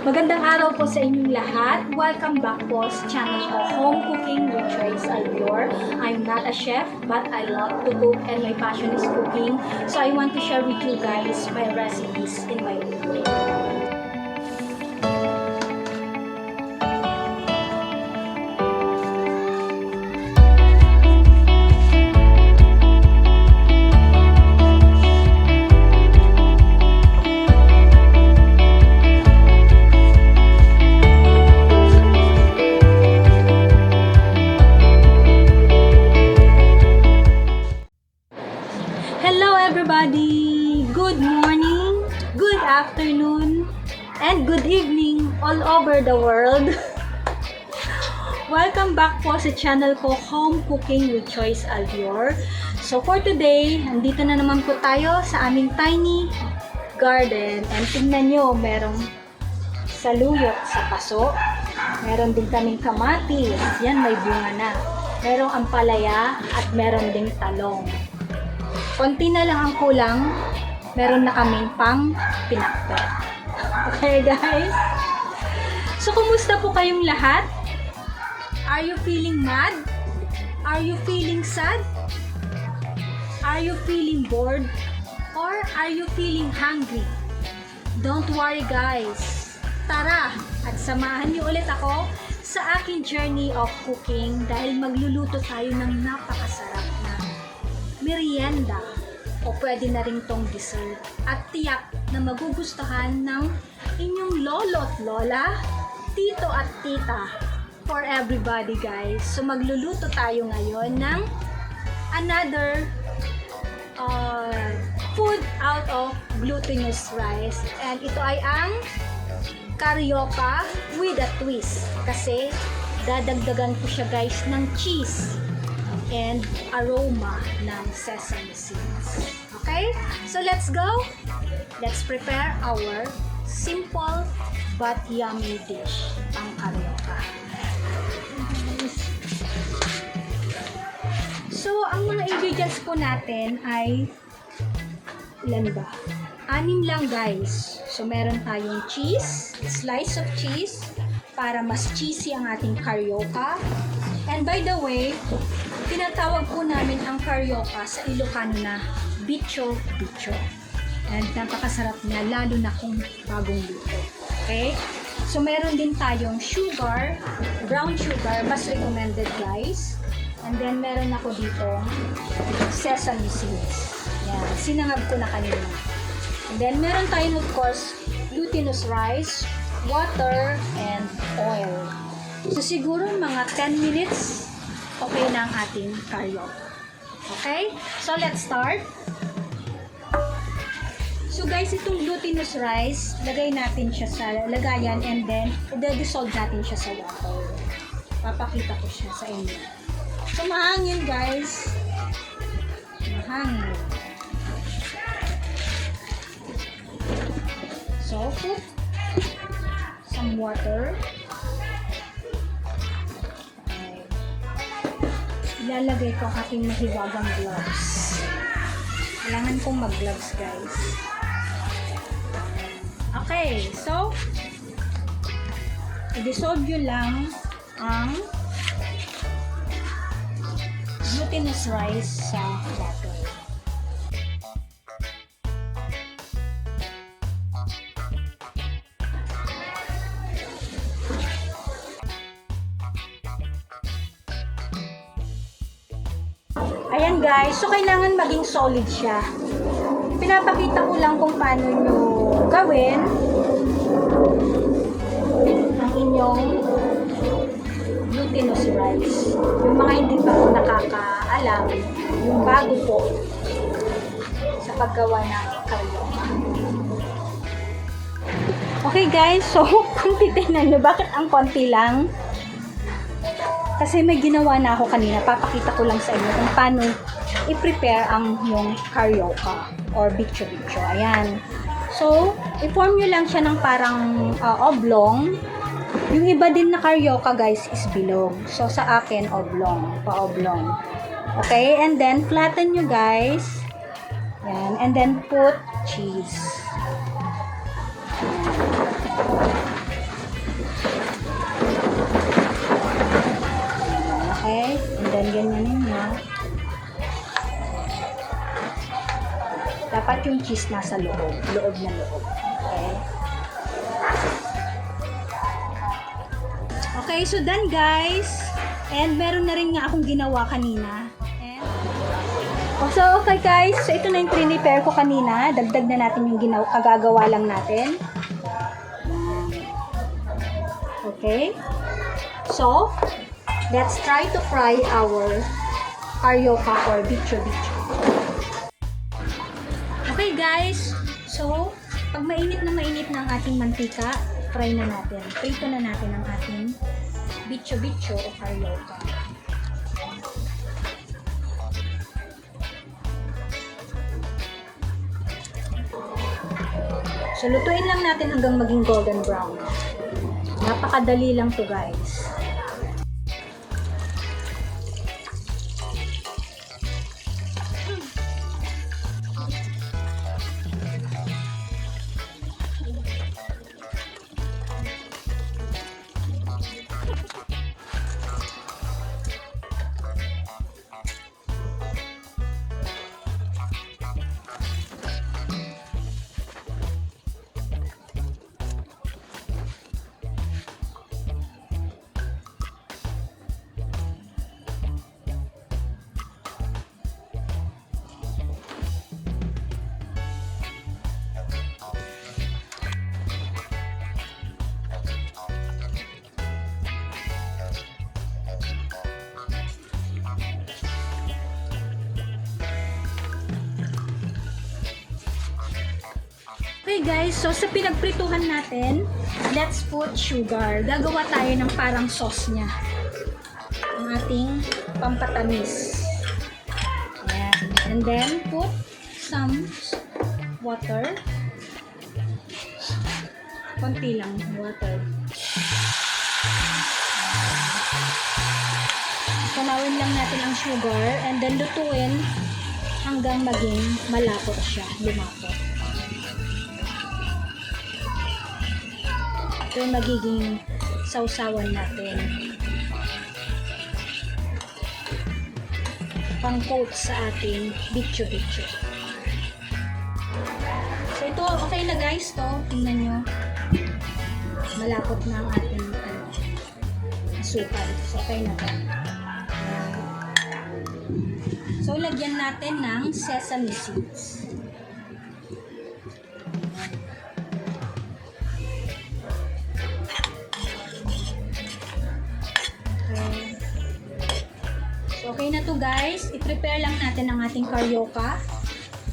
Magandang araw po sa inyong lahat. Welcome back po sa channel ko, Home Cooking with Joyce Alvior. I'm not a chef, but I love to cook and my passion is cooking. So I want to share with you guys my recipes in my own way. Everybody, good morning, good afternoon, and good evening all over the world. Welcome back po sa channel ko, Home Cooking with Joyce Alvior. So for today, andito na naman po tayo sa aming tiny garden. And tingnan nyo, merong saluyot sa paso. Meron din kaming kamatis. Yan, may bunga na. Merong ampalaya at meron ding talong. Konti na lang ang kulang, meron na kaming pang pinakbet. Okay guys? So kumusta po kayong lahat? Are you feeling mad? Are you feeling sad? Are you feeling bored? Or are you feeling hungry? Don't worry guys. Tara at samahan niyo ulit ako sa aking journey of cooking dahil magluluto tayo ng napakasarap na merienda o pwede na rin tong dessert at tiyak na magugustuhan ng inyong lolo at lola, tito at tita, for everybody guys. So magluluto tayo ngayon ng another food out of glutinous rice, and ito ay ang Carioca with a twist kasi dadagdagan ko siya guys ng cheese and aroma ng sesame seeds. Okay? So let's go. Let's prepare our simple but yummy dish, ang carioca. So, ang mga ingredients po natin ay ilan ba? 6 lang guys. So, meron tayong cheese, slice of cheese para mas cheesy ang ating carioca. And by the way, tinatawag po namin ang carioca sa Ilocano na bitso-bitso. And napakasarap niya, lalo na kung bagong luto. Okay? So, meron din tayong sugar, brown sugar, mas recommended guys. And then, meron ako dito sesame seeds. Yan, sinangag ko na kanina. And then, meron tayong of course, glutinous rice, water, and oil. So, siguro mga 10 minutes, okay na ang ating carioca. Okay? So, let's start. So, guys, itong glutinous rice, lagay natin siya sa lagayan and then, i-dissolve natin siya sa water. Papakita ko siya sa inyo. So, mahangin, guys. Mahangin. So, put some water. Ilalagay ko ang aking mahiwagang gloves. Kailangan kong mag-gloves guys. Okay, so i-dissolve nyo lang ang glutinous rice sa water. Ayan guys, so kailangan maging solid siya. Pinapakita ko lang kung paano nyo gawin ang inyong glutinous rice. Yung mga hindi pa po nakakaalam, yung bago po sa paggawa ng carioca. Okay guys, so kung titignan nyo, bakit ang konti lang? Kasi may ginawa na ako kanina, papakita ko lang sa inyo kung paano i-prepare ang yung carioca or bitso-bitso. Ayan. So, i-form nyo lang siya ng parang oblong. Yung iba din na carioca guys is bilog. So, sa akin, oblong. Pa-oblong. Okay? And then, flatten nyo guys. Ayan. And then, put cheese. Ayan. yung cheese nasa loob. Loob na loob. Okay? Okay, so done guys. And meron na rin nga akong ginawa kanina. So, okay guys. So, ito na yung prepare ko kanina. Dagdag na natin yung kagagawa lang natin. Okay. So, let's try to fry our carioca or bitso-bitso. Okay guys. So, pag mainit na ang ating mantika, fry na natin. Prito na natin ang ating bitso-bitso o carioca. So, lutuin lang natin hanggang maging golden brown. Napakadali lang to guys. Okay guys, so sa pinagprituhan natin, let's put sugar. Gagawa tayo ng parang sauce niya. Ang ating pampatamis. Ayan. And then, put some water. Konti lang water. Tunawin lang natin ang sugar and then lutuin hanggang maging malapot siya, lumapot. Ito yung magiging sausawan natin. Pang-coat sa ating bitso-bitso. So ito, okay na guys to. Tingnan nyo. Malapot na ang ating asukal. So okay na to. So lagyan natin ng sesame seeds. Okay na to guys. I-prepare lang natin ang ating carioca.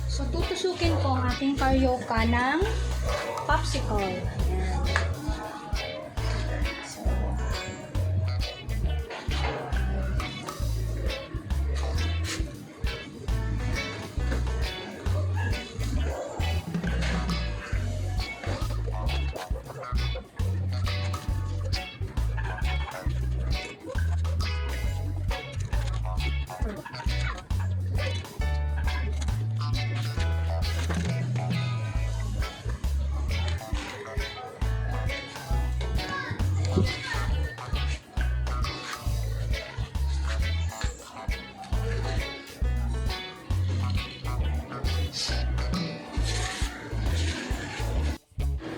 So, tutusukin ko ang ating carioca ng popsicle. Ayan. So,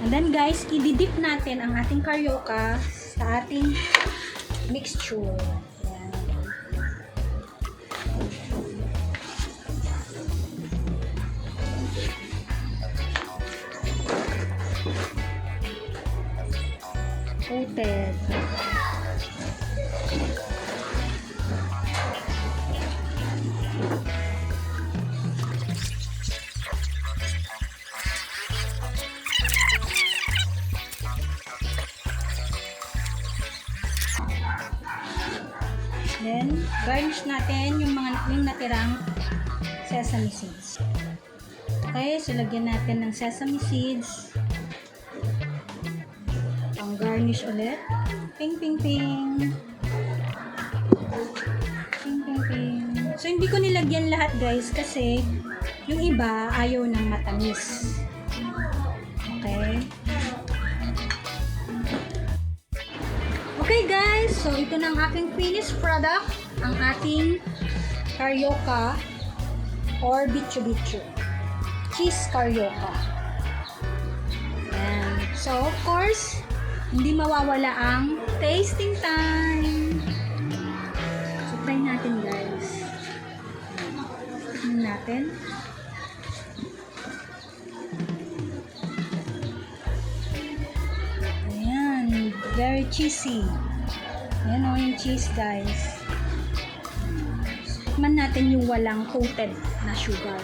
and then guys, i-dip natin ang ating carioca sa ating mixture. Ayan. Coated. Then, garnish natin yung natirang sesame seeds. Okay, so lagyan natin ng sesame seeds. Pang garnish ulit. Ping, ping, ping. Ping, ping, ping. So, hindi ko nilagyan lahat guys kasi yung iba ayaw ng matamis. Okay. Okay guys, so ito na ang aking finished product, ang ating carioca or bitso-bitso. cheese carioca. And so, of course, hindi mawawala ang tasting time. So, try natin, guys. Tingnan natin. Ayan, very cheesy. Ayan o, yung cheese, guys. Tikman natin yung walang coated na sugar.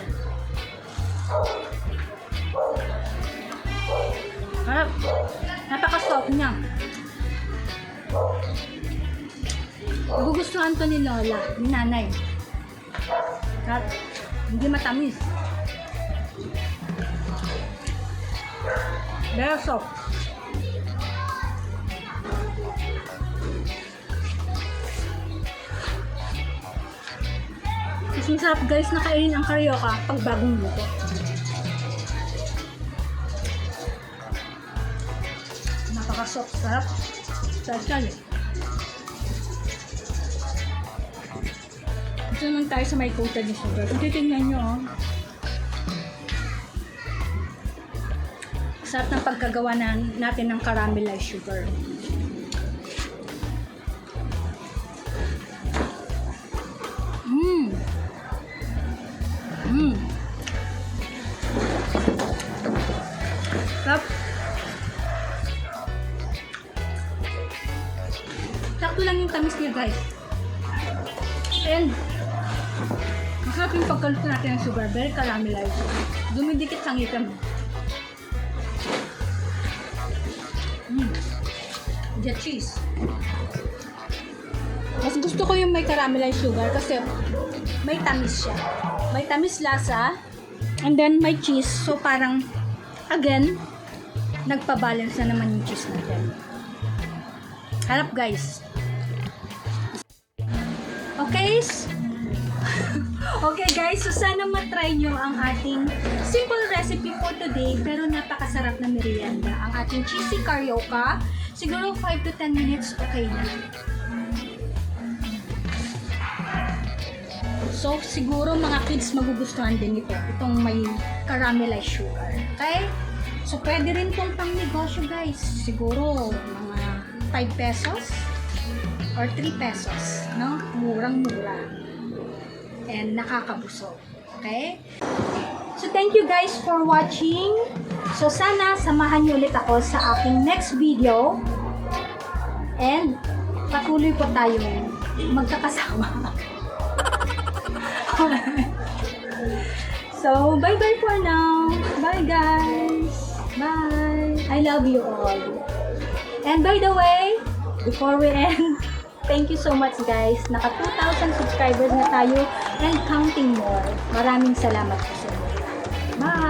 Napaka-soft niya. Gugustuhan to ni Lola, ni Nanay. At hindi matamis. Very soft. Mas masarap, guys, na kainin ang carioca pag bagong luto. Napaka-soft, sarap. Special eh. Ito naman tayo sa may coated ni sugar. Kung titignan nyo, oh. Sarap ng pagkagawa natin ng caramelized sugar. Sarap. Sakto lang yung tamis niya, guys. And masarap yung pagkaluto natin ng sugar. Very caramelized. Dumidikit sa ngipin. The cheese. Mas gusto ko yung may caramelized sugar kasi may tamis siya. May tamis lasa. And then may cheese. So parang, again, nagpa-balance na naman yung cheese natin. Harap, guys. Okay? Okay, guys. So sana matry nyo ang ating simple recipe for today pero napakasarap na merienda. Ang ating cheesy carioca. Siguro 5 to 10 minutes okay na. So siguro mga kids magugustuhan din ito. Itong may caramelized sugar. Okay? So pwede rin itong pang negosyo, guys. Siguro mga 5 pesos or 3 pesos. No? Murang-mura. And nakakabusog. Okay? So, thank you guys for watching. So, sana samahan niyo ulit ako sa aking next video. And, patuloy po tayong magkakasama. So, bye-bye for now. Bye, guys. Bye. I love you all. And by the way, before we end, thank you so much, guys. Naka 2,000 subscribers na tayo and counting more. Maraming salamat po sa inyo. Bye!